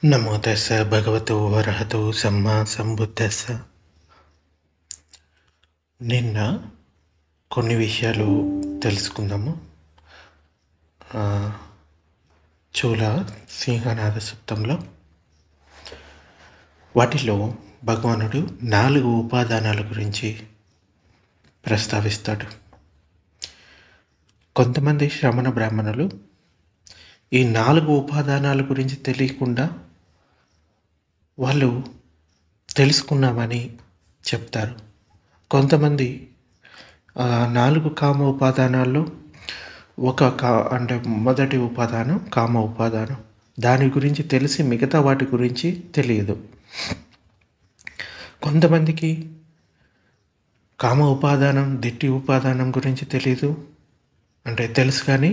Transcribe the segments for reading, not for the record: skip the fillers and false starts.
నమో తస్స భగవతో వరహతో సమ్మా సంబుద్ధస్స. నిన్న కొన్ని విషయాలు తెలుసుకుందాము. చూల సింహనాద సూక్తంలో వాటిలో భగవానుడు 4 ఉపాదానాల గురించి ప్రస్తావిస్తాడు. కొంతమంది శ్రమణ బ్రాహ్మణులు ఈ 4 ఉపాదానాల గురించి తెలియకుండా వాళ్ళు తెలుసుకున్నామని చెప్తారు. కొంతమంది 4 కామ ఉపాదానాల్లో అంటే మొదటి ఉపాదానం కామ ఉపాదానం, దాని గురించి తెలిసి మిగతా వాటి గురించి తెలియదు. కొంతమందికి కామ ఉపాదానం దిట్టి ఉపాదానం గురించి తెలియదు, అంటే తెలుసు కానీ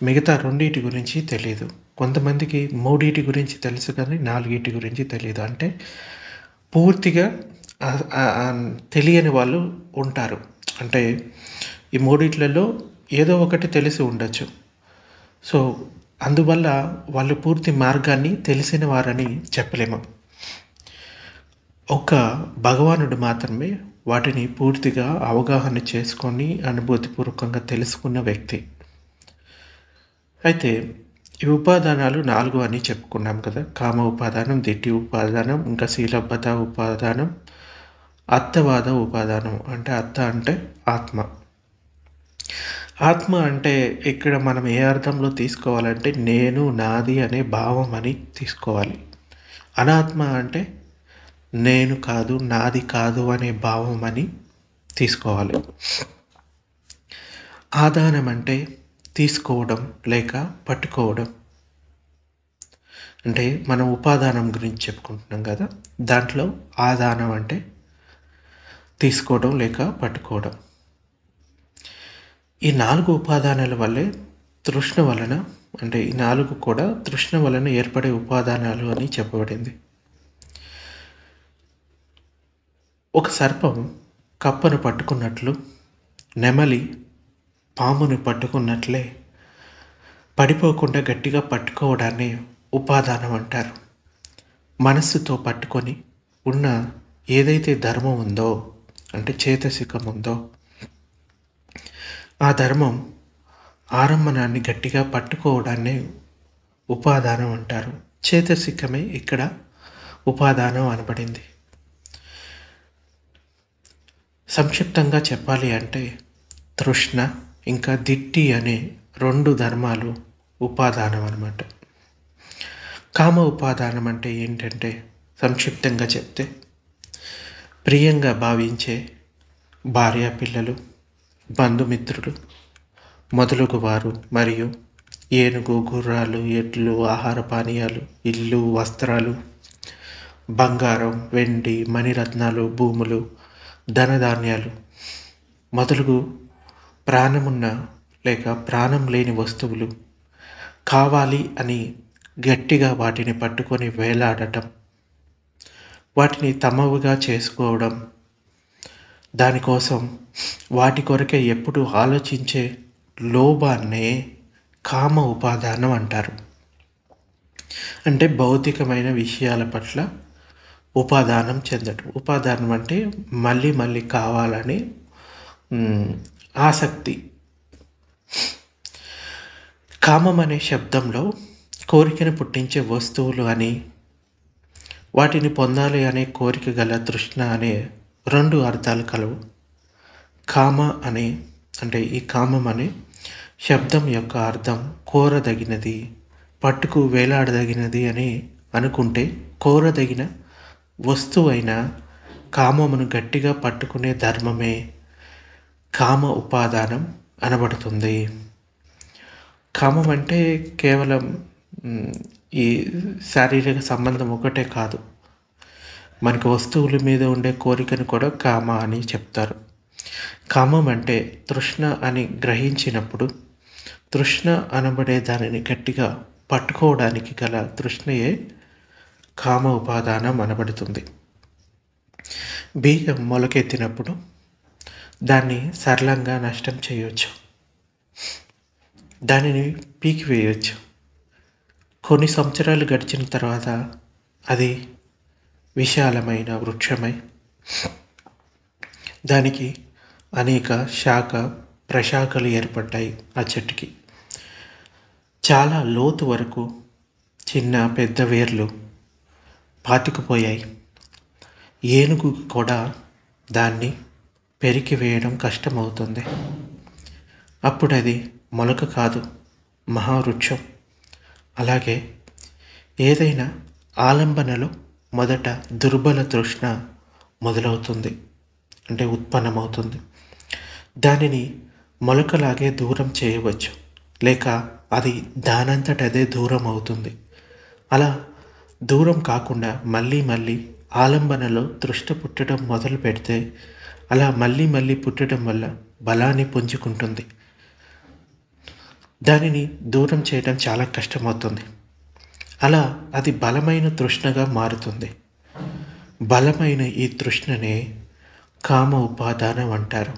మిగతా 2 గురించి తెలియదు. కొంతమందికి 3 గురించి తెలుసు కానీ 4 గురించి తెలియదు. అంటే పూర్తిగా తెలియని వాళ్ళు ఉంటారు. అంటే ఈ 3 ఏదో ఒకటి తెలిసి ఉండొచ్చు. సో అందువల్ల వాళ్ళు పూర్తి మార్గాన్ని తెలిసిన వారని చెప్పలేము. ఒక భగవానుడు మాత్రమే వాటిని పూర్తిగా అవగాహన చేసుకొని అనుభూతిపూర్వకంగా తెలుసుకున్న వ్యక్తి. అయితే ఈ ఉపాదానాలు 4 అని చెప్పుకున్నాం కదా. కామ ఉపాదానం, దిట్టి ఉపాదానం, ఇంకా శీలబద్ధ ఉపాదానం, అత్తవాద ఉపాదానం. అంటే అత్త అంటే ఆత్మ. ఆత్మ అంటే ఇక్కడ మనం ఏ అర్థంలో తీసుకోవాలంటే నేను, నాది అనే భావం అని తీసుకోవాలి. అనాత్మ అంటే నేను కాదు, నాది కాదు అనే భావం అని తీసుకోవాలి. ఆదానం అంటే తీసుకోవడం లేక పట్టుకోవడం. అంటే మనం ఉపాదానం గురించి చెప్పుకుంటున్నాం కదా, దాంట్లో ఆదానం అంటే తీసుకోవడం లేక పట్టుకోవడం. ఈ 4 ఉపాదానాల వల్లే తృష్ణ వలన, అంటే ఈ 4 కూడా తృష్ణ వలన ఏర్పడే ఉపాదానాలు అని చెప్పబడింది. ఒక సర్పం కప్పను పట్టుకున్నట్లు, నెమలి పాముని పట్టుకున్నట్లే పడిపోకుండా గట్టిగా పట్టుకోవడాన్ని ఉపాదానం అంటారు. మనస్సుతో పట్టుకొని ఉన్న ఏదైతే ధర్మం ఉందో, అంటే చేతసికం ఉందో, ఆ ధర్మం ఆరంభనాన్ని గట్టిగా పట్టుకోవడాన్ని ఉపాదానం అంటారు. చేతసికమే ఇక్కడ ఉపాదానం అనబడింది. సంక్షిప్తంగా చెప్పాలి అంటే తృష్ణ ఇంకా దిట్టి అనే 2 ధర్మాలు ఉపాదానం అన్నమాట. కామ ఉపాదానం అంటే ఏంటంటే సంక్షిప్తంగా చెప్తే ప్రియంగా భావించే భార్య, పిల్లలు, బంధుమిత్రులు మొదలగు వారు, మరియు ఏనుగు, గుర్రాలు, ఎడ్లు, ఆహార పానీయాలు, ఇల్లు, వస్త్రాలు, బంగారం, వెండి, మణిరత్నాలు, భూములు, ధనధాన్యాలు మొదలగు ప్రాణమున్న లేక ప్రాణం లేని వస్తువులు కావాలి అని గట్టిగా వాటిని పట్టుకొని వేలాడటం, వాటిని తమవుగా చేసుకోవడం, దానికోసం వాటి కొరకే ఎప్పుడు ఆలోచించే లోభాన్నే కామ ఉపాదానం అంటారు. అంటే భౌతికమైన విషయాల పట్ల ఉపాదానం చెందడం. ఉపాదానం అంటే మళ్ళీ మళ్ళీ కావాలని ఆసక్తి. కామం అనే శబ్దంలో కోరికను పుట్టించే వస్తువులు అని, వాటిని పొందాలి అనే కోరిక గల తృష్ణ అనే 2 అర్థాలు కలవు. కామ అనే అంటే ఈ కామం అనే శబ్దం యొక్క అర్థం కోరదగినది, పట్టుకు వేలాడదగినది అని అనుకుంటే కోరదగిన వస్తువైన కామమును గట్టిగా పట్టుకునే ధర్మమే కామ ఉపాదానం అనబడుతుంది. కామం అంటే కేవలం ఈ శారీరక సంబంధం ఒకటే కాదు, మనకి వస్తువుల మీద ఉండే కోరికను కూడా కామ అని చెప్తారు. కామం అంటే తృష్ణ అని గ్రహించినప్పుడు తృష్ణ అనబడే దానిని గట్టిగా పట్టుకోవడానికి గల తృష్ణయే కామ ఉపాదానం అనబడుతుంది. బీజం మొలకెత్తినప్పుడు దాన్ని సరళంగా నష్టం చేయవచ్చు, దానిని పీకివేయవచ్చు. కొన్ని సంవత్సరాలు గడిచిన తర్వాత అది విశాలమైన వృక్షమై దానికి అనేక ప్రశాఖలు ఏర్పడ్డాయి. ఆ చెట్టుకి చాలా లోతు వరకు చిన్న పెద్ద వేర్లు పాతుకుపోయాయి. ఏనుగు కూడా దాన్ని పెరికి వేయడం కష్టమవుతుంది. అప్పుడు అది మొలక కాదు, మహావృక్షం. అలాగే ఏదైనా ఆలంబనలో మొదట దుర్బల తృష్ణ మొదలవుతుంది, అంటే ఉత్పన్నమవుతుంది. దానిని మొలకలాగే దూరం చేయవచ్చు, లేక అది దానంతటదే దూరం అవుతుంది. అలా దూరం కాకుండా మళ్ళీ మళ్ళీ ఆలంబనలో తృష్ణ పుట్టడం మొదలు పెడితే అలా మళ్ళీ మళ్ళీ పుట్టడం వల్ల బలాన్ని పుంజుకుంటుంది. దానిని దూరం చేయడం చాలా కష్టమవుతుంది. అలా అది బలమైన తృష్ణగా మారుతుంది. బలమైన ఈ తృష్ణనే కామ ఉపాదానం అంటారు.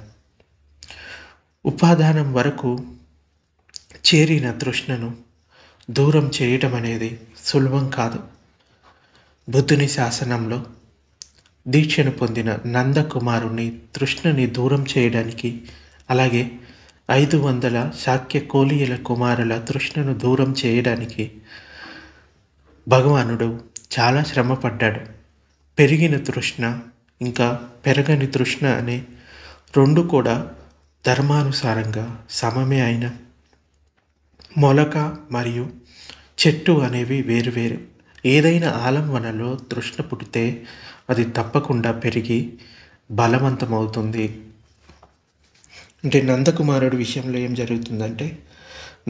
ఉపాదానం వరకు చేరిన తృష్ణను దూరం చేయడం అనేది సులభం కాదు. బుద్ధుని శాసనంలో దీక్షను పొందిన నందకుమారుని తృష్ణని దూరం చేయడానికి, అలాగే 500 శాక్య కోలీయుల కుమారుల తృష్ణను దూరం చేయడానికి భగవానుడు చాలా శ్రమపడ్డాడు. పెరిగిన తృష్ణ ఇంకా పెరగని తృష్ణ అనే రెండు కూడా ధర్మానుసారంగా సమమే అయిన మొలక మరియు చెట్టు అనేవి వేరువేరు. ఏదైనా ఆలంబనలో తృష్ణ పుట్టితే అది తప్పకుండా పెరిగి బలవంతమవుతుంది. అంటే నందకుమారుడి విషయంలో ఏం జరుగుతుందంటే,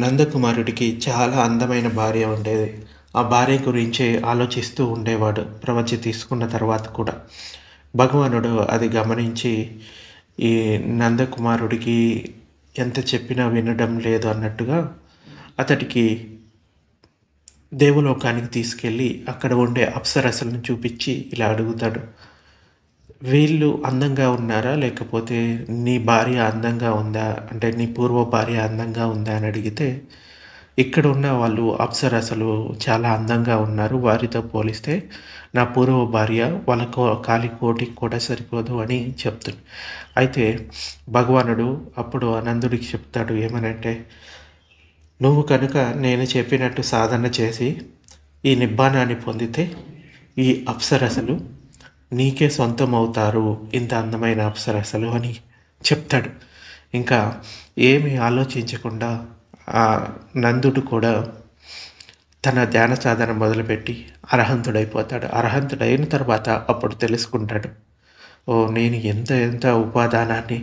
నందకుమారుడికి చాలా అందమైన భార్య ఉండేది. ఆ భార్య గురించే ఆలోచిస్తూ ఉండేవాడు ప్రవచ తీసుకున్న తర్వాత కూడా. భగవానుడు అది గమనించి ఈ నందకుమారుడికి ఎంత చెప్పినా వినడం లేదు అన్నట్టుగా అతడికి దేవలోకానికి తీసుకెళ్ళి అక్కడ ఉండే అప్సరసలను చూపించి ఇలా అడుగుతాడు, వీళ్ళు అందంగా ఉన్నారా, లేకపోతే నీ భార్య అందంగా ఉందా, అంటే నీ పూర్వ భార్య అందంగా ఉందా అని అడిగితే, ఇక్కడ ఉన్న వాళ్ళు అప్సరసలు చాలా అందంగా ఉన్నారు, వారితో పోలిస్తే నా పూర్వ భార్య వాళ్ళ కాలి కోటికి కూడా సరిపోదు అని చెప్తుంది. అయితే భగవానుడు అప్పుడు ఆనందుడికి చెప్తాడు ఏమనంటే, నువ్వు కనుక నేను చెప్పినట్టు సాధన చేసి ఈ నిబ్బానాన్ని పొందితే ఈ అప్సరసలు నీకే సొంతం అవుతారు, ఇంత అందమైన అప్సరసలు అని చెప్తాడు. ఇంకా ఏమీ ఆలోచించకుండా ఆ నందుడు కూడా తన ధ్యాన సాధన మొదలుపెట్టి అర్హంతుడైపోతాడు. అర్హంతుడైన తర్వాత అప్పుడు తెలుసుకుంటాడు, ఓ నేను ఎంత ఉపాదానాన్ని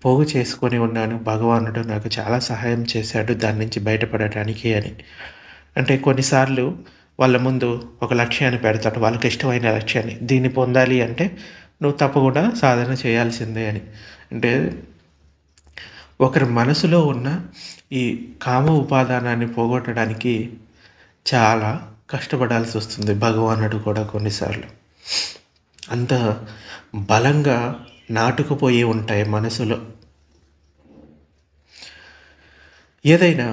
పోగు చేసుకొని ఉన్నాను, భగవానుడు నాకు చాలా సహాయం చేశాడు దాని నుంచి బయటపడటానికి అని. అంటే కొన్నిసార్లు వాళ్ళ ముందు ఒక లక్ష్యాన్ని పెడతాడు, వాళ్ళకి ఇష్టమైన లక్ష్యాన్ని, దీన్ని పొందాలి అంటే నువ్వు తప్పకుండా సాధన చేయాల్సిందే అని. అంటే ఒకరి మనసులో ఉన్న ఈ కామ ఉపాదానాన్ని పోగొట్టడానికి చాలా కష్టపడాల్సి వస్తుంది భగవానుడు కూడా కొన్నిసార్లు. అంత బలంగా నాటుకుపోయి ఉంటాయి మనసులో. ఏదైనా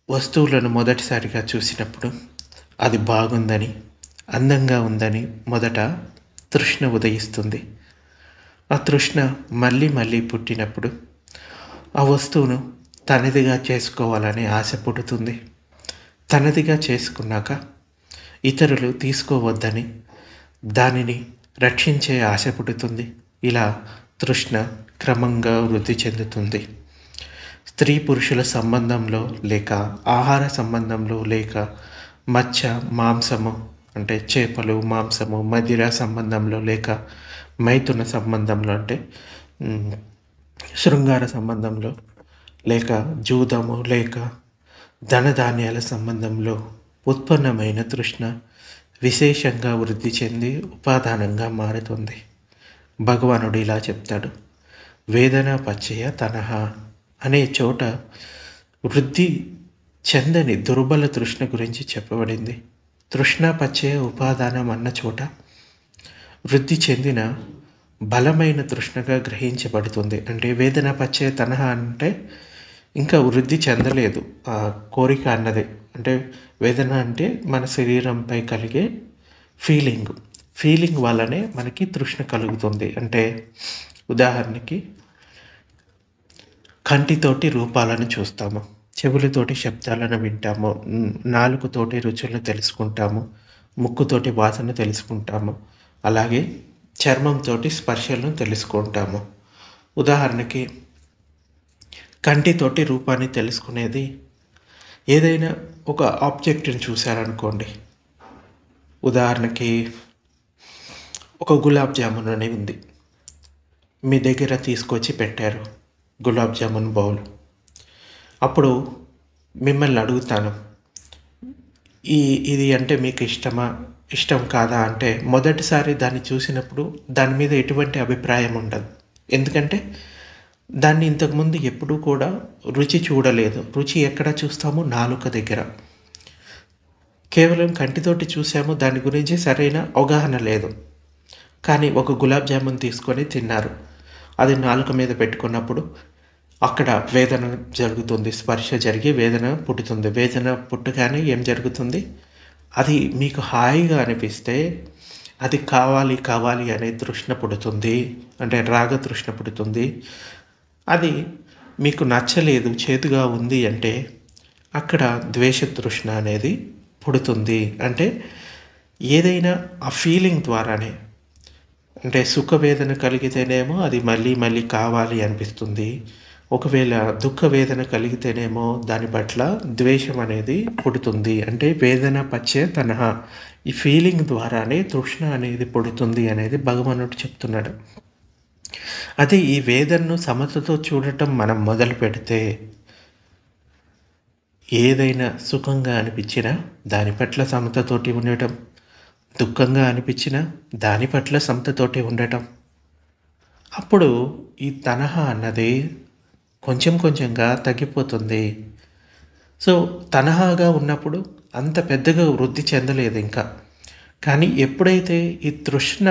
వస్తువులను మొదటిసారిగా చూసినప్పుడు అది బాగుందని, అందంగా ఉందని మొదట తృష్ణ ఉదయిస్తుంది. ఆ తృష్ణ మళ్ళీ మళ్ళీ పుట్టినప్పుడు ఆ వస్తువును తనదిగా చేసుకోవాలని ఆశ పుడుతుంది. తనదిగా చేసుకున్నాక ఇతరులు తీసుకోవద్దని దానిని రక్షించే ఆశ పుడుతుంది. ఇలా తృష్ణ క్రమంగా వృద్ధి చెందుతుంది. స్త్రీ పురుషుల సంబంధంలో, లేక ఆహార సంబంధంలో, లేక మత్స్య మాంసము అంటే చేపలు మాంసము మదిర సంబంధంలో, లేక మైథున సంబంధంలో అంటే శృంగార సంబంధంలో, లేక జూదము, లేక ధనధాన్యాల సంబంధంలో ఉత్పన్నమైన తృష్ణ విశేషంగా వృద్ధి చెంది ఉపాదానంగా మారుతుంది. భగవానుడు ఇలా చెప్తాడు, వేదన పచ్చయ తనహ అనే చోట వృద్ధి చెందని దుర్బల తృష్ణ గురించి చెప్పబడింది. తృష్ణ పచ్చయ ఉపాదానం అన్న చోట వృద్ధి చెందిన బలమైన తృష్ణగా గ్రహించబడుతుంది. అంటే వేదన పచ్చయ తనహ అంటే ఇంకా వృద్ధి చెందలేదు ఆ కోరిక అన్నది, అంటే వేదన అంటే మన శరీరంపై కలిగే ఫీలింగ్ వల్లనే మనకి తృష్ణ కలుగుతుంది. అంటే ఉదాహరణకి కంటితోటి రూపాలను చూస్తాము, చెవులతోటి శబ్దాలను వింటాము, నాలుకతోటి రుచులను తెలుసుకుంటాము, ముక్కుతోటి వాసన తెలుసుకుంటాము, అలాగే చర్మంతో స్పర్శలను తెలుసుకుంటాము. ఉదాహరణకి కంటితోటి రూపాన్ని తెలుసుకునేది, ఏదైనా ఒక ఆబ్జెక్ట్ని చూశారనుకోండి. ఉదాహరణకి ఒక గులాబ్ జామున్ అనేది ఉంది, మీ దగ్గర తీసుకొచ్చి పెట్టారు గులాబ్ జామున్ బౌల్. అప్పుడు మిమ్మల్ని అడుగుతాను, ఇది అంటే మీకు ఇష్టం కాదా అంటే, మొదటిసారి దాన్ని చూసినప్పుడు దాని మీద ఎటువంటి అభిప్రాయం ఉండదు. ఎందుకంటే దాన్ని ఇంతకుముందు ఎప్పుడూ కూడా రుచి చూడలేదు. రుచి ఎక్కడ చూస్తాము? నాలుక దగ్గర. కేవలం కంటితోటి చూసాము, దాని గురించి సరైన అవగాహన లేదు. కానీ ఒక గులాబ్ జామున్ తీసుకొని తిన్నారు, అది నాలుక మీద పెట్టుకున్నప్పుడు అక్కడ వేదన జరుగుతుంది, స్పర్శ జరిగి వేదన పుట్టుతుంది. వేదన పుట్టగానే ఏం జరుగుతుంది? అది మీకు హాయిగా అనిపిస్తే అది కావాలి అనే తృష్ణ పుడుతుంది, అంటే రాగ తృష్ణ పుడుతుంది. అది మీకు నచ్చలేదు, చేదుగా ఉంది అంటే అక్కడ ద్వేష తృష్ణ అనేది పుడుతుంది. అంటే ఏదైనా ఆ ఫీలింగ్ ద్వారానే, అంటే సుఖవేదన కలిగితేనేమో అది మళ్ళీ కావాలి అనిపిస్తుంది. ఒకవేళ దుఃఖ వేదన కలిగితేనేమో దాని పట్ల ద్వేషం అనేది పుడుతుంది. అంటే వేదన పచ్చే తనహ, ఈ ఫీలింగ్ ద్వారానే తృష్ణ అనేది పుడుతుంది అనేది భగవానుడు చెప్తున్నాడు. అదే ఈ వేదనను సమతతో చూడటం మనం మొదలు పెడితే, ఏదైనా సుఖంగా అనిపించినా దాని పట్ల సమతతోటి ఉండటం, దుఃఖంగా అనిపించినా దాని పట్ల సమతతోటి ఉండటం, అప్పుడు ఈ తనహా అన్నది కొంచెంగా తగ్గిపోతుంది. సో తనహాగా ఉన్నప్పుడు అంత పెద్దగా వృద్ధి చెందలేదు ఇంకా. కానీ ఎప్పుడైతే ఈ తృష్ణ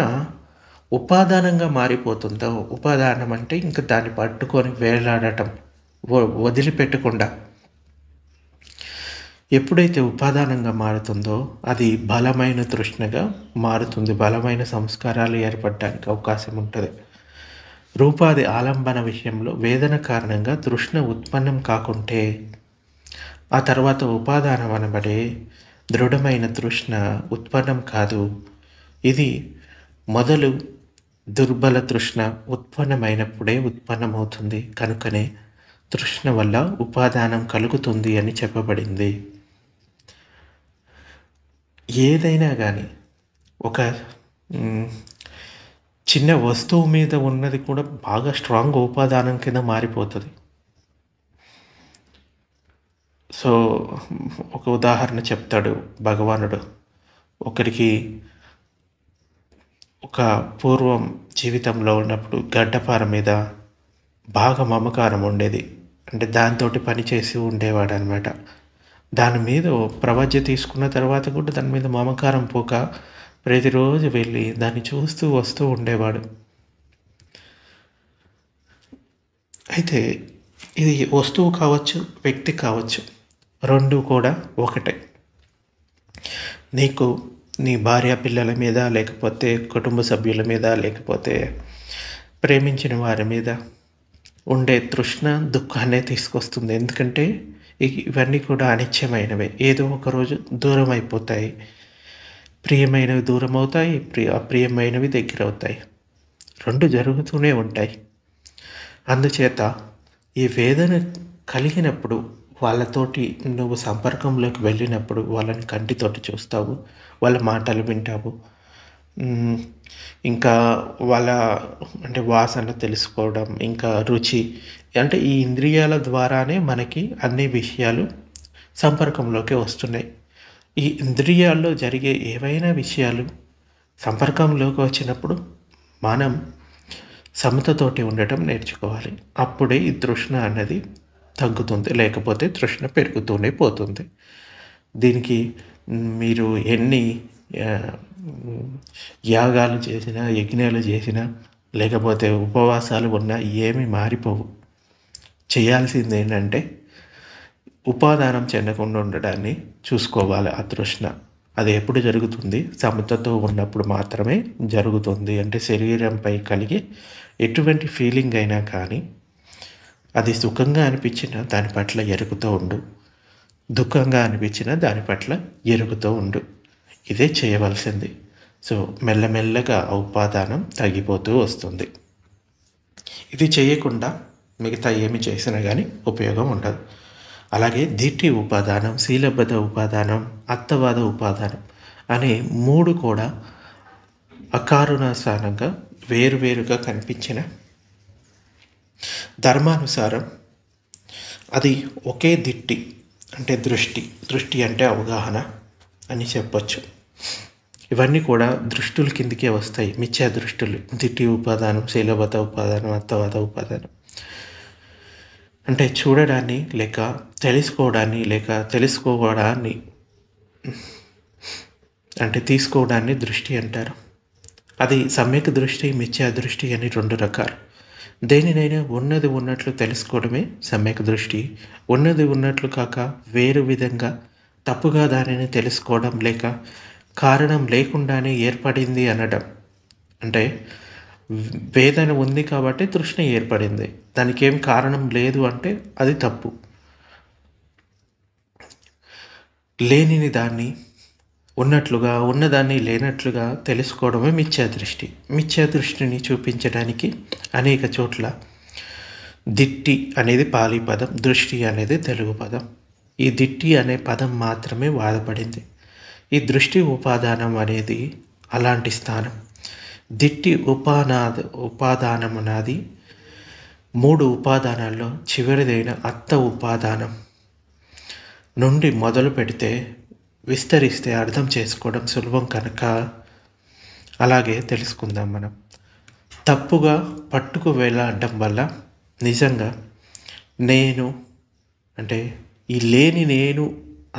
ఉపాదానంగా మారిపోతుందో, ఉపాదానం అంటే ఇంకా దాన్ని పట్టుకొని వేలాడటం, వదిలిపెట్టకుండా ఎప్పుడైతే ఉపాదానంగా మారుతుందో అది బలమైన తృష్ణగా మారుతుంది. బలమైన సంస్కారాలు ఏర్పడడానికి అవకాశం ఉంటుంది. రూపాది ఆలంబన విషయంలో వేదన కారణంగా తృష్ణ ఉత్పన్నం కాకుంటే ఆ తర్వాత ఉపాదానం అనబడే దృఢమైన తృష్ణ ఉత్పన్నం కాదు. ఇది మొదలు దుర్బల తృష్ణ ఉత్పన్నమైనప్పుడే ఉత్పన్నమవుతుంది. కనుకనే తృష్ణ వల్ల ఉపాదానం కలుగుతుంది అని చెప్పబడింది. ఏదైనా కానీ ఒక చిన్న వస్తువు మీద ఉన్నది కూడా బాగా స్ట్రాంగ్ ఉపాదానం కింద మారిపోతుంది. సో ఒక ఉదాహరణ చెప్తాడు భగవానుడు. ఒకరికి ఒక పూర్వం జీవితంలో ఉన్నప్పుడు గడ్డపార మీద బాగా మమకారం ఉండేది. అంటే దాంతో పని చేసి ఉండేవాడు అనమాట. దాని మీద ప్రవజ్య తీసుకున్న తర్వాత కూడా దాని మీద మమకారం పోక ప్రతిరోజు వెళ్ళి దాన్ని చూస్తూ వస్తూ ఉండేవాడు. అయితే ఇది వస్తువు కావచ్చు, వ్యక్తి కావచ్చు, రెండు కూడా ఒకటే. నీకు నీ భార్య పిల్లల మీద, లేకపోతే కుటుంబ సభ్యుల మీద, లేకపోతే ప్రేమించిన వారి మీద ఉండే తృష్ణ దుఃఖాన్నే తీసుకొస్తుంది. ఎందుకంటే ఇవన్నీ కూడా అనిత్యమైనవే, ఏదో ఒకరోజు దూరం అయిపోతాయి. ప్రియమైనవి దూరం అవుతాయి, అప్రియమైనవి దగ్గర అవుతాయి. రెండు జరుగుతూనే ఉంటాయి. అందుచేత ఈ వేదన కలిగినప్పుడు వాళ్ళతోటి నువ్వు సంపర్కంలోకి వెళ్ళినప్పుడు వాళ్ళని కంటితోటి చూస్తావు, వాళ్ళ మాటలు వింటావు, ఇంకా వాళ్ళ అంటే వాసన తెలుసుకోవడం, ఇంకా రుచి, అంటే ఈ ఇంద్రియాల ద్వారానే మనకి అన్ని విషయాలు సంపర్కంలోకి వస్తున్నాయి. ఈ ఇంద్రియాల్లో జరిగే ఏవైనా విషయాలు సంపర్కంలోకి వచ్చినప్పుడు మనం సమతతోటి ఉండటం నేర్చుకోవాలి. అప్పుడే ఈ తృష్ణ అన్నది తగ్గుతుంది, లేకపోతే తృష్ణ పెరుగుతూనే పోతుంది. దీనికి మీరు ఎన్ని యాగాలు చేసినా, యజ్ఞాలు చేసినా, లేకపోతే ఉపవాసాలు ఉన్నా ఏమీ మారిపోవు. చేయాల్సింది ఏంటంటే ఉపాదానం చెందకుండా ఉండడాన్ని చూసుకోవాలి. ఆ తృష్ణ అది ఎప్పుడు జరుగుతుంది? సమతతో ఉన్నప్పుడు మాత్రమే జరుగుతుంది. అంటే శరీరంపై కలిగే ఎటువంటి ఫీలింగ్ అయినా కానీ అది సుఖంగా అనిపించినా దాని పట్ల ఎరుగుతూ ఉండు, దుఃఖంగా అనిపించినా దాని పట్ల ఎరుగుతూ ఉండు. ఇదే చేయవలసింది. సో మెల్లమెల్లగా ఆ ఉపాదానం తగ్గిపోతూ వస్తుంది. ఇది చేయకుండా మిగతా ఏమి చేసినా కానీ ఉపయోగం ఉండదు. అలాగే దిట్టి ఉపాదానం, శీలబద్ధ ఉపాదానం, అర్థవాద ఉపాదానం అనే 3 కూడా అకారణానుసారంగా వేరువేరుగా కనిపించిన ధర్మానుసారం అది ఒకే దిట్టి, అంటే దృష్టి అంటే అవగాహన అని చెప్పచ్చు. ఇవన్నీ కూడా దృష్టుల కిందికే వస్తాయి, మిథ్యా దృష్టులు. దిట్టి ఉపాదానం, శీలబద్ధ ఉపాదానం, అర్థవాద ఉపాదానం అంటే చూడడాన్ని లేక తెలుసుకోవడాన్ని అంటే తీసుకోవడాన్ని దృష్టి అంటారు. అది సమ్యక్ దృష్టి, మిథ్యా దృష్టి అని 2 రకాలు. దేనినైనా ఉన్నది ఉన్నట్లు తెలుసుకోవడమే సమ్యక్ దృష్టి. ఉన్నది ఉన్నట్లు కాక వేరు విధంగా తప్పుగా దానిని తెలుసుకోవడం లేక కారణం లేకుండానే ఏర్పడింది అనడం. అంటే వేదన ఉంది కాబట్టి తృష్ణ ఏర్పడింది, దానికి ఏం కారణం లేదు అంటే అది తప్పు. లేనిని దాన్ని ఉన్నట్లుగా, ఉన్నదాన్ని లేనట్లుగా తెలుసుకోవడమే మిథ్యాదృష్టి. మిథ్యాదృష్టిని చూపించడానికి అనేక చోట్ల దిట్టి అనేది పాలీ పదం, దృష్టి అనేది తెలుగు పదం. ఈ దిట్టి అనే పదం మాత్రమే వాడబడింది. ఈ దృష్టి ఉపాదానం అనేది అలాంటి స్థానం. దిట్టి ఉపాదానం అన్నది 3 ఉపాదానాల్లో చివరిదైన అర్థ ఉపాదానం నుండి మొదలు పెడితే విస్తరిస్తే అర్థం చేసుకోవడం సులభం కనుక అలాగే తెలుసుకుందాం. మనం తప్పుగా పట్టుకు వెళ్ళడం వల్ల నిజంగా నేను అంటే ఈ లేని నేను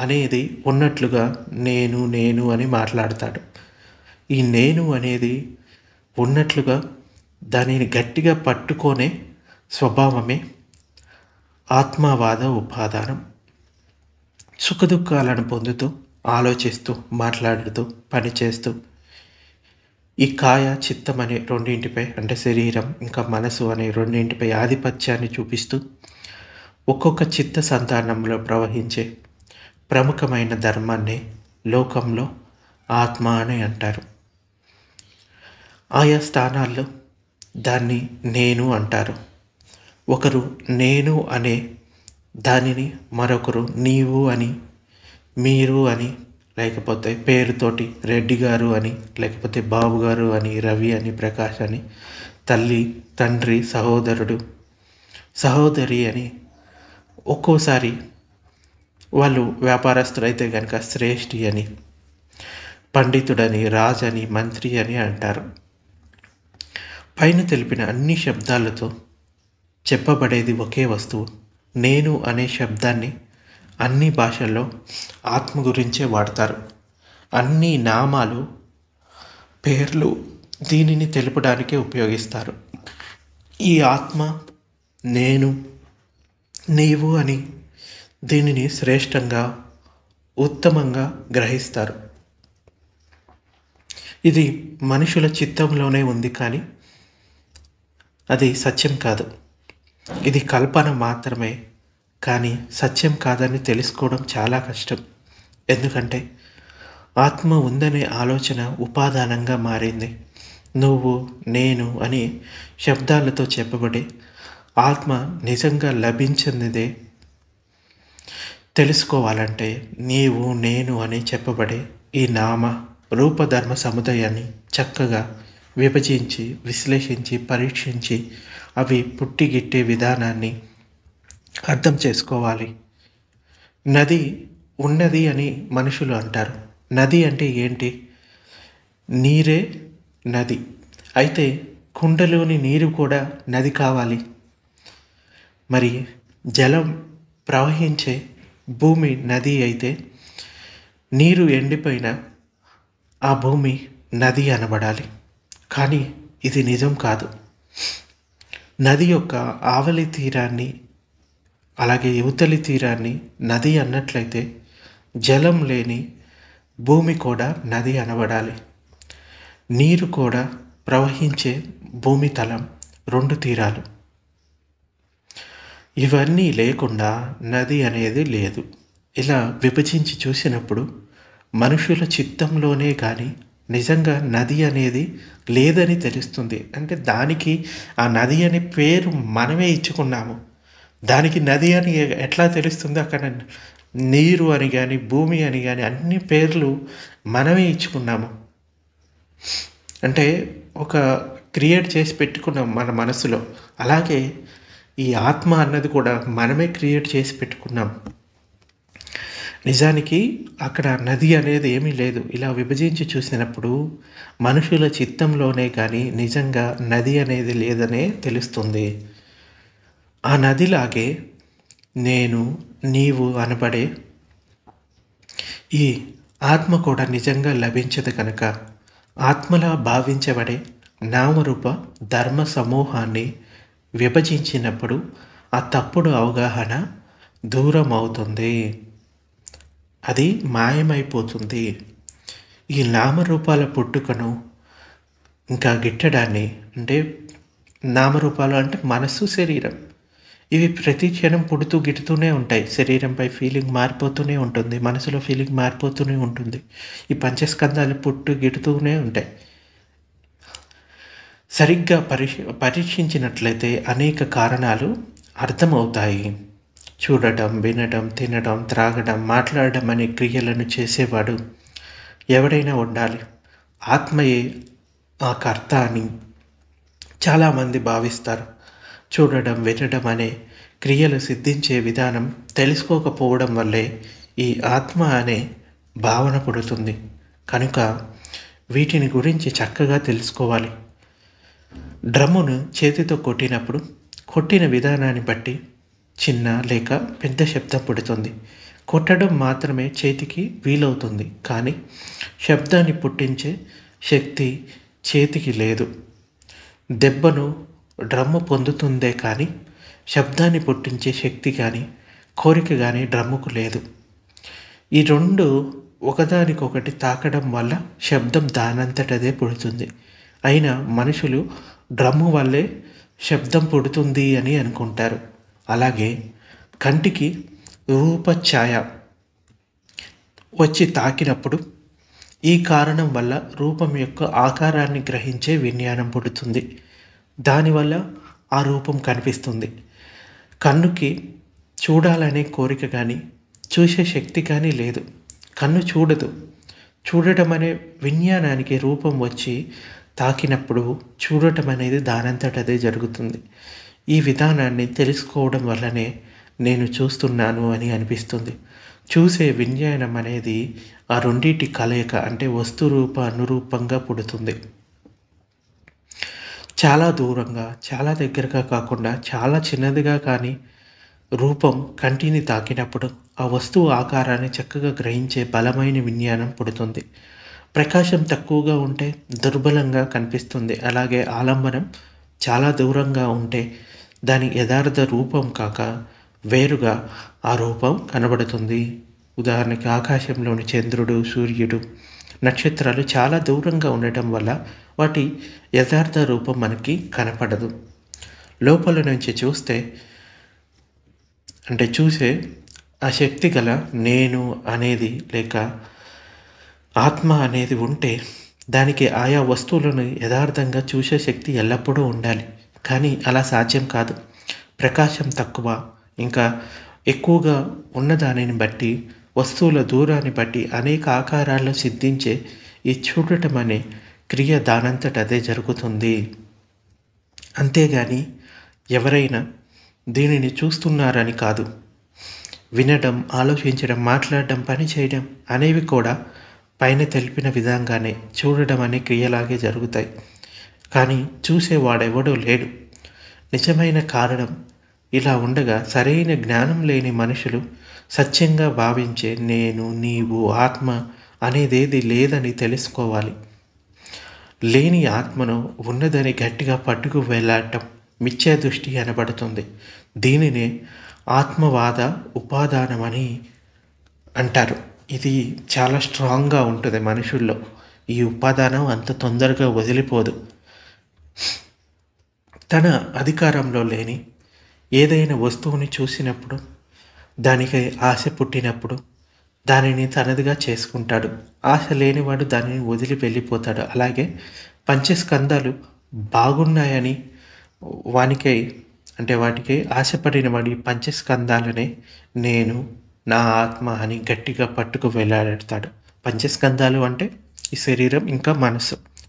అనేది ఉన్నట్లుగా నేను అని మాట్లాడతాడు. ఈ నేను అనేది ఉన్నట్లుగా దానిని గట్టిగా పట్టుకొనే స్వభావమే ఆత్మవాద ఉపాదానం. సుఖదుఖాలను పొందుతూ, ఆలోచిస్తూ, మాట్లాడుతూ, పనిచేస్తూ ఈ కాయ చిత్తం అనే 2 అంటే శరీరం ఇంకా మనసు అనే 2 ఆధిపత్యాన్ని చూపిస్తూ ఒక్కొక్క చిత్త సంతానంలో ప్రవహించే ప్రముఖమైన ధర్మాన్ని లోకంలో ఆత్మ అని అంటారు. ఆయా స్థానాల్లో దాన్ని నేను అంటారు. ఒకరు నేను అనే దానిని మరొకరు నీవు అని, మీరు అని, లేకపోతే పేరుతోటి రెడ్డి గారు అని, లేకపోతే బాబు గారు అని, రవి అని, ప్రకాష్ అని, తల్లి, తండ్రి, సహోదరుడు, సహోదరి అని, ఒక్కోసారి వాళ్ళు వ్యాపారస్తులైతే కనుక శ్రేష్ఠి అని, పండితుడని, రాజని, మంత్రి అని అంటారు. పైన తెలిపిన అన్ని శబ్దాలతో చెప్పబడేది ఒకే వస్తువు. నేను అనే శబ్దాన్ని అన్ని భాషల్లో ఆత్మ గురించే వాడతారు. అన్ని నామాలు, పేర్లు దీనిని తెలుపడానికే ఉపయోగిస్తారు. ఈ ఆత్మ, నేను, నీవు అని దీనిని శ్రేష్టంగా, ఉత్తమంగా గ్రహిస్తారు. ఇది మనుషుల చిత్తంలోనే ఉంది, కానీ అది సత్యం కాదు. ఇది కల్పన మాత్రమే, కానీ సత్యం కాదని తెలుసుకోవడం చాలా కష్టం. ఎందుకంటే ఆత్మ ఉందనే ఆలోచన ఉపాదానంగా మారింది. నువ్వు, నేను అని శబ్దాలతో చెప్పబడే ఆత్మ నిజంగా లభించిందే తెలుసుకోవాలంటే నీవు, నేను అని చెప్పబడే ఈ నామ రూపధర్మ సముదాయాన్ని చక్కగా విభజించి, విశ్లేషించి, పరీక్షించి అవి పుట్టిగిట్టే విధానాన్ని అర్థం చేసుకోవాలి. నది ఉన్నది అని మనుషులు అంటారు. నది అంటే ఏంటి? నీరే నది. అయితే కుండలోని నీరు కూడా నది కావాలి. మరి జలం ప్రవహించే భూమి నది అయితే నీరు ఎండిపోయిన ఆ భూమి నది అనబడాలి. కానీ ఇది నిజం కాదు. నది యొక్క ఆవలి తీరాన్ని అలాగే యువతలి తీరాన్ని నది అన్నట్లయితే జలం లేని భూమి కూడా నది అనబడాలి. నీరు కూడా ప్రవహించే భూమి తలం, 2 తీరాలు. ఇవన్నీ లేకుండా నది అనేది లేదు. ఇలా విభజించి చూసినప్పుడు మనుషుల చిత్తంలోనే కానీ నిజంగా నది అనేది లేదని తెలుస్తుంది. అంటే దానికి ఆ నది అనే పేరు మనమే ఇచ్చుకున్నాము. దానికి నది అని ఎట్లా తెలుస్తుంది? అక్కడ నీరు అని కానీ భూమి అని కానీ అన్ని పేర్లు మనమే ఇచ్చుకున్నాము. అంటే ఒక క్రియేట్ చేసి పెట్టుకున్నాం మన మనసులో. అలాగే ఈ ఆత్మ అన్నది కూడా మనమే క్రియేట్ చేసి పెట్టుకున్నాం. నిజానికి అక్కడ నది అనేది ఏమీ లేదు. ఇలా విభజించి చూసినప్పుడు మనుషుల చిత్తంలోనే కానీ నిజంగా నది అనేది లేదనే తెలుస్తుంది. ఆ నదిలాగే నేను, నీవు అనబడే ఈ ఆత్మ కూడా నిజంగా లభించదు కనుక ఆత్మలా భావించబడే నామరూప ధర్మ సమూహాన్ని విభజించినప్పుడు ఆ తప్పుడు అవగాహన దూరం అవుతుంది, అది మాయమైపోతుంది. ఈ నామరూపాల పుట్టుకను ఇంకా గిట్టడాన్ని, అంటే నామరూపాలు అంటే మనస్సు, శరీరం, ఇవి ప్రతి క్షణం పుడుతూ గిట్టుతూనే ఉంటాయి. శరీరంపై ఫీలింగ్ మారిపోతూనే ఉంటుంది, మనసులో ఫీలింగ్ మారిపోతూనే ఉంటుంది. ఈ పంచస్కంధాలు పుట్టు గిట్టుతూనే ఉంటాయి. సరిగ్గా పరీక్షించినట్లయితే అనేక కారణాలు అర్థమవుతాయి. చూడటం, వినడం, తినడం, త్రాగడం, మాట్లాడడం అనే క్రియలను చేసేవాడు ఎవడైనా ఉండాలి. ఆత్మయే ఆ కర్త అని చాలామంది భావిస్తారు. చూడడం, వినడం అనే క్రియలు సిద్ధించే విధానం తెలుసుకోకపోవడం వల్లే ఈ ఆత్మ అనే భావన పుడుతుంది. కనుక వీటిని గురించి చక్కగా తెలుసుకోవాలి. డ్రమ్మును చేతితో కొట్టినప్పుడు కొట్టిన విధానాన్ని బట్టి చిన్న లేక పెద్ద శబ్దం పుడుతుంది. కొట్టడం మాత్రమే చేతికి వీలవుతుంది, కానీ శబ్దాన్ని పుట్టించే శక్తి చేతికి లేదు. దెబ్బను డ్రమ్ము పొందుతుందే కానీ శబ్దాన్ని పుట్టించే శక్తి కానీ కోరిక కానీ డ్రమ్ముకు లేదు. ఈ రెండు ఒకదానికొకటి తాకడం వల్ల శబ్దం దానంతటదే పుడుతుంది. అయినా మనుషులు డ్రమ్ము వల్లే శబ్దం పుడుతుంది అని అనుకుంటారు. అలాగే కంటికి రూపఛాయ వచ్చి తాకినప్పుడు ఈ కారణం వల్ల రూపం యొక్క ఆకారాన్ని గ్రహించే విజ్ఞానం పుడుతుంది. దానివల్ల ఆ రూపం కనిపిస్తుంది. కన్నుకి చూడాలనే కోరిక కానీ చూసే శక్తి కానీ లేదు. కన్ను చూడదు. చూడటం అనే విజ్ఞానానికి రూపం వచ్చి తాకినప్పుడు చూడటం అనేది దానంతటదే జరుగుతుంది. ఈ విధానాన్ని తెలుసుకోవడం వల్లనే నేను చూస్తున్నాను అని అనిపిస్తుంది. చూసే విజ్ఞానం అనేది ఆ రెండింటి కలయిక, అంటే వస్తురూప అనురూపంగా పుడుతుంది. చాలా దూరంగా, చాలా దగ్గరగా కాకుండా చాలా చిన్నదిగా కానీ రూపం కంటిని తాకినప్పుడు ఆ వస్తువు ఆకారాన్ని చక్కగా గ్రహించే బలమైన విజ్ఞానం పుడుతుంది. ప్రకాశం తక్కువగా ఉంటే దుర్బలంగా కనిపిస్తుంది. అలాగే ఆలంబనం చాలా దూరంగా ఉంటే దాని యథార్థ రూపం కాక వేరుగా ఆ రూపం కనబడుతుంది. ఉదాహరణకి ఆకాశంలోని చంద్రుడు, సూర్యుడు, నక్షత్రాలు చాలా దూరంగా ఉండటం వల్ల వాటి యథార్థ రూపం మనకి కనపడదు. లోపల నుంచి చూస్తే, అంటే చూసే ఆ శక్తి గల నేను అనేది లేక ఆత్మ అనేది ఉంటే దానికి ఆయా వస్తువులను యథార్థంగా చూసే శక్తి ఎల్లప్పుడూ ఉండాలి. కానీ అలా సాధ్యం కాదు. ప్రకాశం తక్కువ, ఇంకా ఎక్కువగా ఉన్నదానిని బట్టి, వస్తువుల దూరాన్ని బట్టి అనేక ఆకారాల్లో సిద్ధించే ఈ చూడటం అనే క్రియ దానంతట అదే జరుగుతుంది. అంతేగాని ఎవరైనా దీనిని చూస్తున్నారని కాదు. వినడం, ఆలోచించడం, మాట్లాడడం, పని చేయడం అనేవి కూడా పైన తెలిపిన విధంగానే చూడడం అనే క్రియలాగే జరుగుతాయి. కానీ చూసేవాడెవడో లేడు. నిజమైన కారణం ఇలా ఉండగా సరైన జ్ఞానం లేని మనుషులు సత్యంగా భావించే నేను, నీవు, ఆత్మ అనేదేది లేదని తెలుసుకోవాలి. లేని ఆత్మను ఉన్నదని గట్టిగా పట్టుకు వెళ్ళాడటం మిథ్యా దృష్టి అనబడుతుంది. దీనినే ఆత్మవాద ఉపాదానం అని అంటారు. ఇది చాలా స్ట్రాంగ్గా ఉంటుంది మనుషుల్లో. ఈ ఉపాదానం అంత తొందరగా వదిలిపోదు. తన అధికారంలో లేని ఏదైనా వస్తువుని చూసినప్పుడు, దానికి ఆశ పుట్టినప్పుడు దానిని తనదిగా చేసుకుంటాడు. ఆశ లేనివాడు దానిని వదిలి వెళ్ళిపోతాడు. అలాగే పంచస్కందాలు బాగున్నాయని వాటికి ఆశపడిన వాడి పంచస్కందాలనే నేను, నా ఆత్మ అని గట్టిగా పట్టుకు వెళ్ళాడతాడు. పంచస్కందాలు అంటే ఈ శరీరం ఇంకా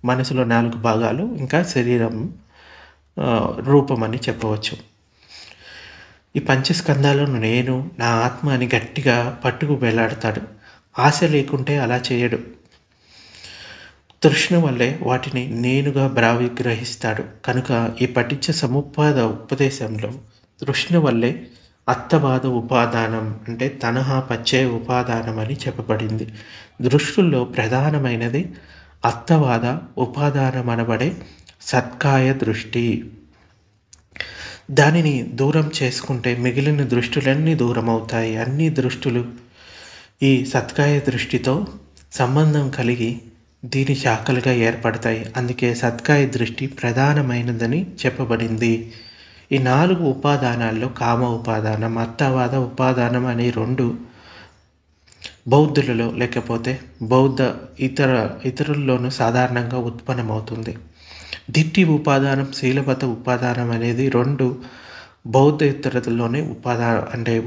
మనసులో 4 భాగాలు ఇంకా శరీరం రూపం అని చెప్పవచ్చు. ఈ పంచస్కందాలను నేను, నా ఆత్మ అని గట్టిగా పట్టుకు వేలాడతాడు. ఆశ లేకుంటే అలా చేయడు. తృష్ణ వల్లే వాటిని నేనుగా గ్రహిస్తాడు. కనుక ఈ పఠించ సముపాద ఉపదేశంలో తృష్ణ వల్లే అత్తవాద ఉపాదానం అంటే తనహా పచ్చే ఉపాదానం అని చెప్పబడింది. దృష్టిల్లో ప్రధానమైనది అత్తవాద ఉపాదానం అనబడే సత్కాయ దృష్టి. దానిని దూరం చేసుకుంటే మిగిలిన దృష్టులన్నీ దూరం అవుతాయి. అన్ని దృష్టులు ఈ సత్కాయ దృష్టితో సంబంధం కలిగి దీని శాఖలుగా ఏర్పడతాయి. అందుకే సత్కాయ దృష్టి ప్రధానమైనదని చెప్పబడింది. ఈ 4 ఉపాదానాల్లో కామ ఉపాదానం, అత్తవాద ఉపాదానం అనే 2 బౌద్ధులలో లేకపోతే ఇతరుల్లోనూ సాధారణంగా ఉత్పన్నమవుతుంది. దిట్టి ఉపాదానం, శీలబద్ధ ఉపాదానం అనేది 2 బౌద్ధేతరులలోనే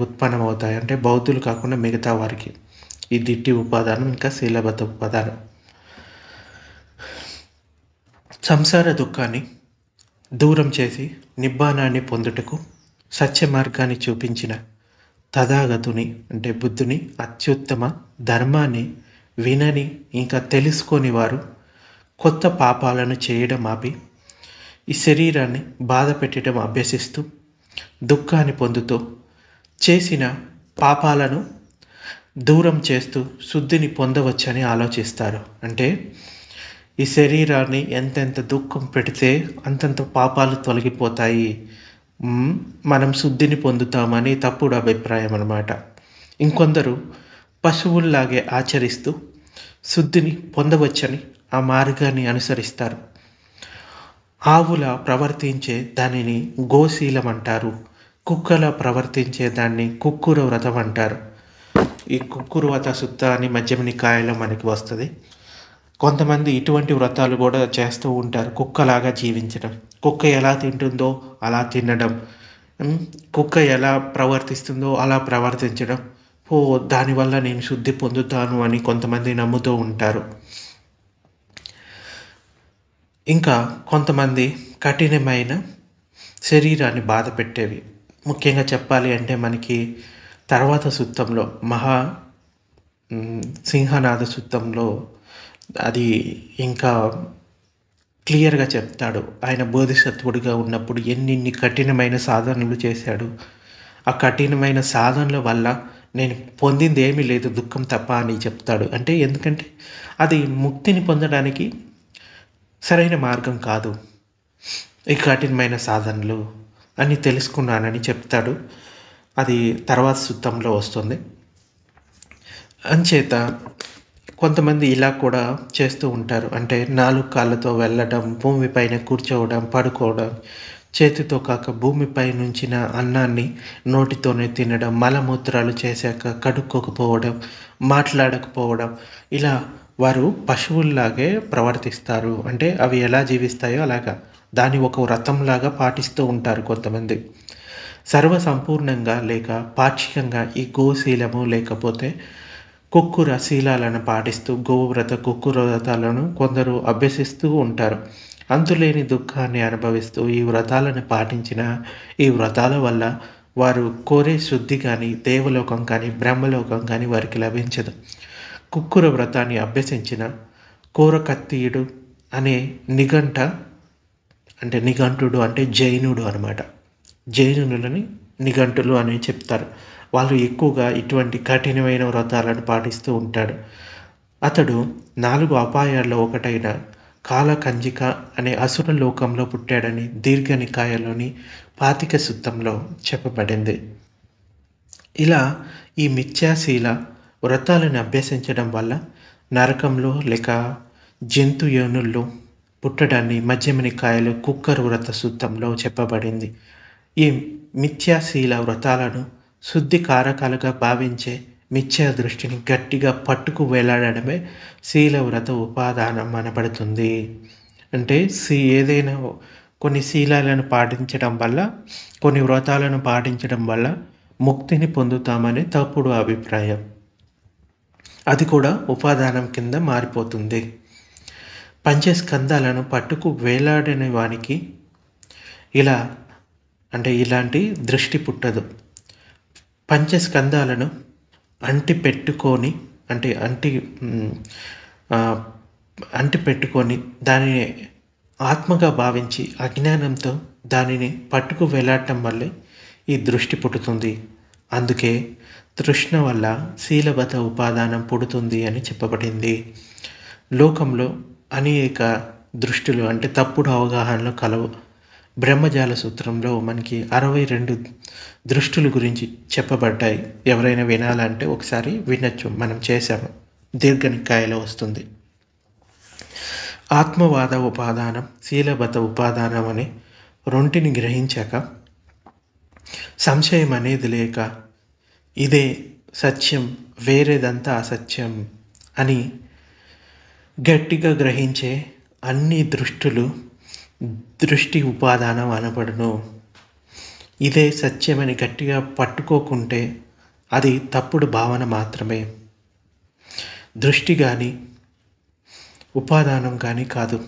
ఉత్పన్నమవుతాయి. అంటే బౌద్ధులు కాకుండా మిగతా వారికి ఈ దిట్టి ఉపాదానం ఇంకా శీలబద్ధ ఉపాదానం. సంసార దుఃఖాన్ని దూరం చేసి నిబ్బానాన్ని పొందుటకు సత్య మార్గాన్ని చూపించిన తథాగతుని అంటే బుద్ధుని అత్యుత్తమ ధర్మాన్ని వినని ఇంకా తెలుసుకొని వారు కొత్త పాపాలను చేయడం ఆపి ఈ శరీరాన్ని బాధ పెట్టడం అభ్యసిస్తూ దుఃఖాన్ని పొందుతూ చేసిన పాపాలను దూరం చేస్తూ శుద్ధిని పొందవచ్చని ఆలోచిస్తారు. అంటే ఈ శరీరాన్ని ఎంతెంత దుఃఖం పెడితే అంతంత పాపాలు తొలగిపోతాయి, మనం శుద్ధిని పొందుతామని తప్పుడు అభిప్రాయం అన్నమాట. ఇంకొందరు పశువుల్లాగే ఆచరిస్తూ శుద్ధిని పొందవచ్చని ఆ మార్గాన్ని అనుసరిస్తారు. ఆవుల ప్రవర్తించే దానిని గోశీలం అంటారు. కుక్కల ప్రవర్తించే దాన్ని కుక్కుర వ్రతం అంటారు. ఈ కుక్కురు వ్రత సుత్త అని మధ్యమ నికాయలో మనకి వస్తుంది. కొంతమంది ఇటువంటి వ్రతాలు కూడా చేస్తూ ఉంటారు. కుక్కలాగా జీవించడం, కుక్క ఎలా తింటుందో అలా తినడం, కుక్క ఎలా ప్రవర్తిస్తుందో అలా ప్రవర్తించడం, దానివల్ల నేను శుద్ధి పొందుతాను అని కొంతమంది నమ్ముతూ ఉంటారు. ఇంకా కొంతమంది కఠినమైన శరీరాన్ని బాధ పెట్టేవి. ముఖ్యంగా చెప్పాలి అంటే మనకి తర్వాత సుత్తంలో సింహనాథ సుత్తంలో అది ఇంకా క్లియర్గా చెప్తాడు. ఆయన బోధిసత్వుడిగా ఉన్నప్పుడు ఎన్ని కఠినమైన సాధనలు చేశాడు. ఆ కఠినమైన సాధనల వల్ల నేను పొందింది ఏమీ లేదు, దుఃఖం తప్ప అని చెప్తాడు. అంటే ఎందుకంటే అది ముక్తిని పొందడానికి సరైన మార్గం కాదు ఈ కఠినమైన సాధనలు అని తెలుసుకున్నానని చెప్తాడు. అది తర్వాత సుత్తంలో వస్తుంది. అంచేత కొంతమంది ఇలా కూడా చేస్తూ ఉంటారు. అంటే 4 కాళ్ళతో వెళ్ళడం, భూమిపైన కూర్చోవడం, పడుకోవడం, చేతితో కాక భూమిపై నుంచిన అన్నాన్ని నోటితోనే తినడం, మలమూత్రాలు చేశాక కడుక్కోకపోవడం, మాట్లాడకపోవడం, ఇలా వారు పశువుల్లాగే ప్రవర్తిస్తారు. అంటే అవి ఎలా జీవిస్తాయో అలాగా దాన్ని ఒక వ్రతంలాగా పాటిస్తూ ఉంటారు కొంతమంది. సర్వసంపూర్ణంగా లేక పాక్షికంగా ఈ గోశీలము లేకపోతే కుక్కుర శీలాలను పాటిస్తూ గోవ్రత కుక్కుర వ్రతాలను కొందరు అభ్యసిస్తూ ఉంటారు. అంతులేని దుఃఖాన్ని అనుభవిస్తూ ఈ వ్రతాలను పాటించిన ఈ వ్రతాల వల్ల వారు కోరే శుద్ధి కానీ దేవలోకం కానీ బ్రహ్మలోకం కానీ వారికి లభించదు. కుక్కుర వ్రతాన్ని అభ్యసించిన కోరకత్తీయుడు అనే నిఘంటుడు అంటే జైనుడు అనమాట. జైనులని నిఘంటులు అని చెప్తారు. వాళ్ళు ఎక్కువగా ఇటువంటి కఠినమైన వ్రతాలను పాటిస్తూ ఉంటాడు. అతడు 4 అపాయాల్లో ఒకటైన కాలకంజిక అనే అసుర లోకంలో పుట్టాడని దీర్ఘనికాయలోని 25వ సుత్తంలో చెప్పబడింది. ఇలా ఈ మిథ్యాశీల వ్రతాలను అభ్యసించడం వల్ల నరకంలో లేక జంతు యోనుల్లో పుట్టడాన్ని మధ్యమనికాయలు కుక్కర్ వ్రత సూత్రంలో చెప్పబడింది. ఈ మిథ్యాశీల వ్రతాలను శుద్ధి కారకాలుగా భావించే మిథ్యా దృష్టిని గట్టిగా పట్టుకు వేలాడడమే శీలవ్రత ఉపాదానం అనబడుతుంది. అంటే ఏదైనా కొన్ని శీలాలను పాటించడం వల్ల, కొన్ని వ్రతాలను పాటించడం వల్ల ముక్తిని పొందుతామని తప్పుడు అభిప్రాయం. అది కూడా ఉపాదానం కింద మారిపోతుంది. పంచస్కందాలను పట్టుకు వేలాడని వానికి ఇలాంటి దృష్టి పుట్టదు. పంచస్కందాలను అంటి పెట్టుకొని దానిని ఆత్మగా భావించి అజ్ఞానంతో దానిని పట్టుకు వేలాడటం వల్లే ఈ దృష్టి పుట్టుతుంది. అందుకే తృష్ణ వల్ల శీలబద్ధ ఉపాదానం పుడుతుంది అని చెప్పబడింది. లోకంలో అనేక దృష్టిలు అంటే తప్పుడు అవగాహనలు కలవు. బ్రహ్మజాల సూత్రంలో మనకి 62 దృష్టుల గురించి చెప్పబడ్డాయి. ఎవరైనా వినాలంటే ఒకసారి వినొచ్చు, మనం చేశాము, దీర్ఘనికాయలో వస్తుంది. ఆత్మవాద ఉపాదానం, శీలబద్ధ ఉపాదానం అనే రెంటిని గ్రహించాక సంశయం అనేది లేక ఇదే సత్యం, వేరేదంతా అసత్యం అని గట్టిగా గ్రహించే అన్ని దృష్టి ఉపాదానం అనబడును. ఇదే సత్యమని గట్టిగా పట్టుకోకుంటే అది తప్పుడు భావన మాత్రమే. దృష్టి కానీ ఉపాదానం కానీ కాదు.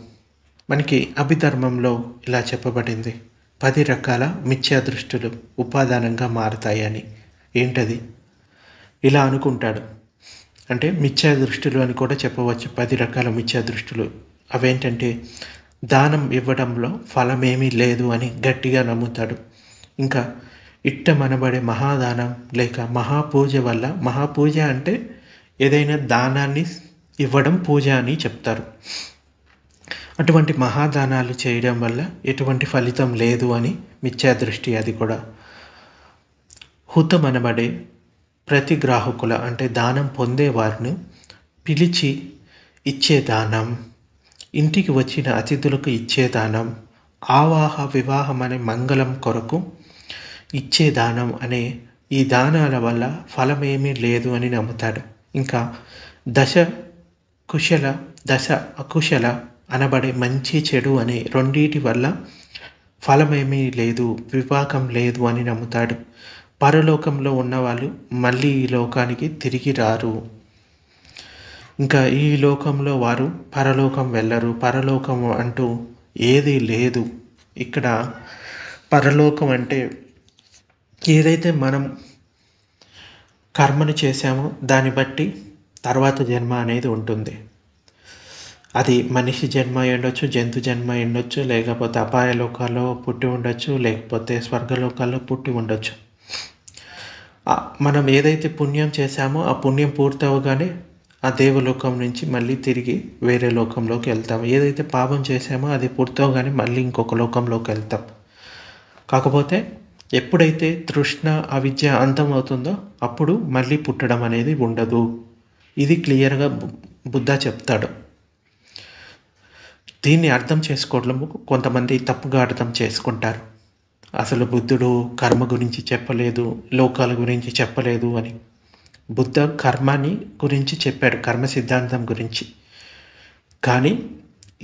మనకి అభిధర్మంలో ఇలా చెప్పబడింది, 10 రకాల మిథ్యా దృష్టులు ఉపాదానంగా మారతాయి అని. ఏంటది? ఇలా అనుకుంటాడు అంటే మిథ్యా దృష్టులు అని కూడా చెప్పవచ్చు. 10 రకాల మిథ్యా దృష్టులు అవేంటంటే, దానం ఇవ్వడంలో ఫలమేమీ లేదు అని గట్టిగా నమ్ముతాడు. ఇంకా ఇట్టమనబడే మహాదానం లేక మహాపూజ వల్ల, మహాపూజ అంటే ఏదైనా దానాన్ని ఇవ్వడం పూజ అని చెప్తారు. అటువంటి మహాదానాలు చేయడం వల్ల ఎటువంటి ఫలితం లేదు అని మిథ్యా దృష్టి. అది కూడా హుతమనబడే ప్రతి గ్రాహకుల అంటే దానం పొందేవారిని పిలిచి ఇచ్చే దానం, ఇంటికి వచ్చిన అతిథులకు ఇచ్చే దానం, ఆవాహ వివాహం అనే మంగళం కొరకు ఇచ్చే దానం అనే ఈ దానాల వల్ల ఫలమేమీ లేదు అని నమ్ముతాడు. ఇంకా దశ కుశల దశ అకుశల అనబడే మంచి చెడు అనే రెండిటి వల్ల ఫలమేమీ లేదు, విపాకం లేదు అని నమ్ముతాడు. పరలోకంలో ఉన్నవాళ్ళు మళ్ళీ ఈ లోకానికి తిరిగి రారు. ఇంకా ఈ లోకంలో వారు పరలోకం వెళ్ళరు. పరలోకం అంటూ ఏదీ లేదు. ఇక్కడ పరలోకం అంటే ఏదైతే మనం కర్మను చేశామో దాన్ని బట్టి తర్వాత జన్మ అనేది ఉంటుంది. అది మనిషి జన్మ ఉండొచ్చు, జంతు జన్మ ఉండొచ్చు, లేకపోతే అపాయ లోకాల్లో పుట్టి ఉండొచ్చు, లేకపోతే స్వర్గలోకాల్లో పుట్టి ఉండొచ్చు. మనం ఏదైతే పుణ్యం చేశామో ఆ పుణ్యం పూర్తవగానే ఆ దేవలోకం నుంచి మళ్ళీ తిరిగి వేరే లోకంలోకి వెళ్తాం. ఏదైతే పాపం చేశామో అది పూర్తవగానే మళ్ళీ ఇంకొక లోకంలోకి వెళ్తాం. కాకపోతే ఎప్పుడైతే తృష్ణ అవిద్య అంతమవుతుందో అప్పుడు మళ్ళీ పుట్టడం అనేది ఉండదు. ఇది క్లియర్గా బుద్ధ చెప్తాడు. దీన్ని అర్థం చేసుకోవడం కొంతమంది తప్పుగా అర్థం చేసుకుంటారు. అసలు బుద్ధుడు కర్మ గురించి చెప్పలేదు, లోకాల గురించి చెప్పలేదు అని. బుద్ధ కర్మని గురించి చెప్పాడు, కర్మ సిద్ధాంతం గురించి. కానీ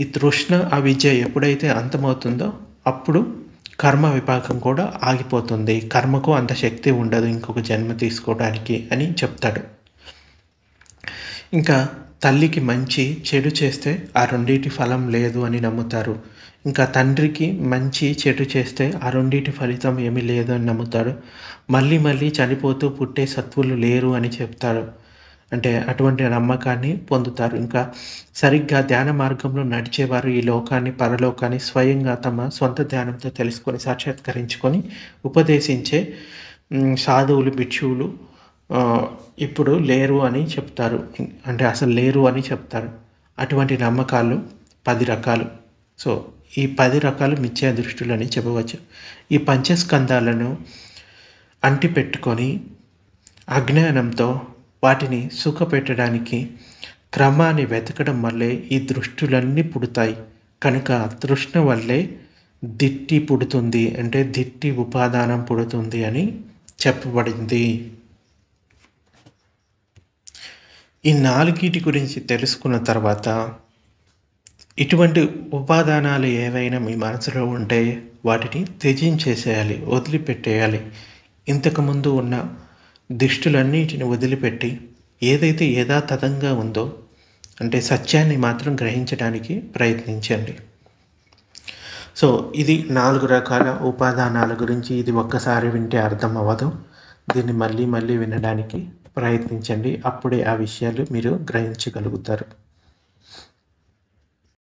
ఈ తృష్ణ అవిద్య ఎప్పుడైతే అంతమవుతుందో అప్పుడు కర్మ విపాకం కూడా ఆగిపోతుంది. కర్మకు అంత శక్తి ఉండదు ఇంకొక జన్మ తీసుకోవడానికి అని చెప్తాడు. ఇంకా తల్లికి మంచి చెడు చేస్తే ఆ రెండింటి ఫలం లేదు అని నమ్ముతారు. ఇంకా తండ్రికి మంచి చెడు చేస్తే ఆ రెండింటి ఫలితం ఏమీ లేదు అని నమ్ముతాడు. మళ్ళీ మళ్ళీ చనిపోతూ పుట్టే సత్వులు లేరు అని చెప్తారు. అంటే అటువంటి నమ్మకాన్ని పొందుతారు. ఇంకా సరిగ్గా ధ్యాన మార్గంలో నడిచేవారు ఈ లోకాన్ని పరలోకాన్ని స్వయంగా తమ సొంత ధ్యానంతో తెలుసుకొని సాక్షాత్కరించుకొని ఉపదేశించే సాధువులు భిక్షువులు ఇప్పుడు లేరు అని చెప్తారు. అంటే అసలు లేరు అని చెప్తారు. అటువంటి నమ్మకాలు 10 రకాలు. సో ఈ 10 రకాలు మిథ్యా దృష్టులు అని చెప్పవచ్చు. ఈ పంచస్కందాలను అంటిపెట్టుకొని అజ్ఞానంతో వాటిని సుఖపెట్టడానికి క్రమాన్ని వెతకడం వల్లే ఈ దృష్టులన్నీ పుడతాయి. కనుక తృష్ణ వల్లే దిట్టి పుడుతుంది, అంటే దిట్టి ఉపాదానం పుడుతుంది అని చెప్పబడింది. ఈ నాలుగిటి గురించి తెలుసుకున్న తర్వాత ఇటువంటి ఉపాదానాలు ఏవైనా మీ మనసులో ఉంటే వాటిని త్యజించేసేయాలి, వదిలిపెట్టేయాలి. ఇంతకుముందు ఉన్న దిష్టులన్నిటిని వదిలిపెట్టి ఏదైతే యథాతథంగా ఉందో, అంటే సత్యాన్ని మాత్రం గ్రహించడానికి ప్రయత్నించండి. సో ఇది 4 రకాల ఉపాదానాల గురించి. ఇది ఒక్కసారి వింటే అర్థం అవ్వదు. దీన్ని మళ్ళీ మళ్ళీ వినడానికి ప్రయత్నించండి. అప్పుడే ఆ విషయాలు మీరు గ్రహించగలుగుతారు.